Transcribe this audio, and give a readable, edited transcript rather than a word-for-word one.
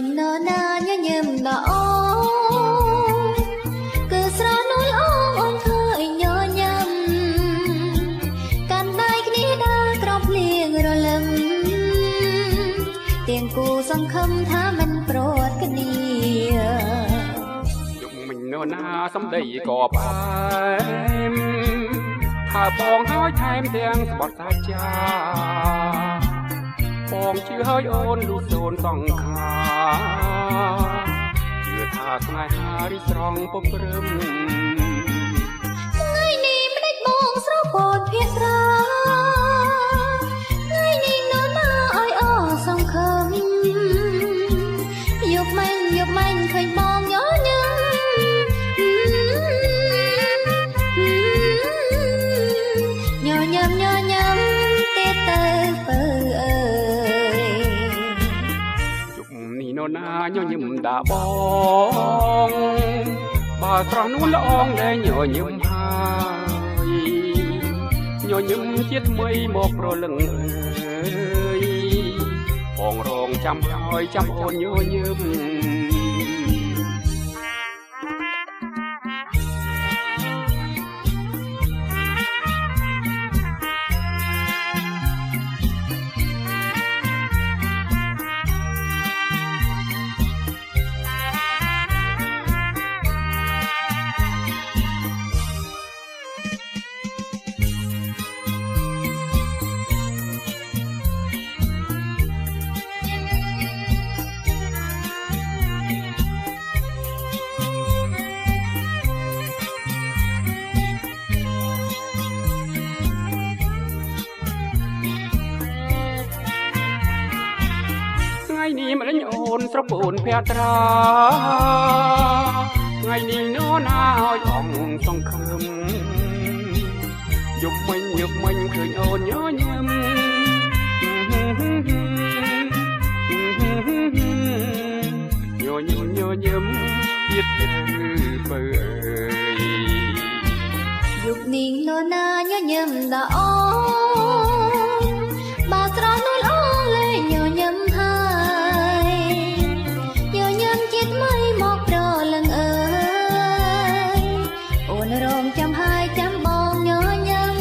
mình nơ na nhớ nhầm đã ô cứ sao nói ôm khơi nhớ nhầmกันได้គ្នាដើរក្រោមភ្លៀងរលឹមទៀងគូសង្ឃឹមថាមិនប្រត់គ្នាយប់មិញនរណាសំដីក៏បែមថាបងហើយថែមទាំងស្បត់សាចាបងជឿហើយអូនលូសូនសង្ខាជឿថាស្នេហារីស្រង់ពុំព្រឹមថ្ងៃនេះមិនដេចបងស្រោបពោតភាសាថ្ងៃនេះនរណាឲ្យអសង្ឃឹមយកមិនឃើញបងញញឹមញញឹមទេទៅបើអើយយប់នេះនរណាញញឹមដាបងបើស្រស់នួនល្អងដែលញញឹមហើយញញឹមជាថ្មីមកប្រលឹងអើយបងរងចាំហើយចាំអូនញញឹមថ្ងៃនេះម្លេញអូនស្រពូនភក្ត្រាថ្ងៃនេះនរណាឲ្យអងសង្ឃឹមយប់មិញឃើញអូនញញឹមញញឹមទៀតទៅបើអើយយប់នេះនរណាញញឹមដល់អូនបើស្រស់នួនអូនលេងញញឹមហើយញញឹមជាថ្មីមកប្រលឹងអើយអូនរងចាំហើយចាំបងញញឹម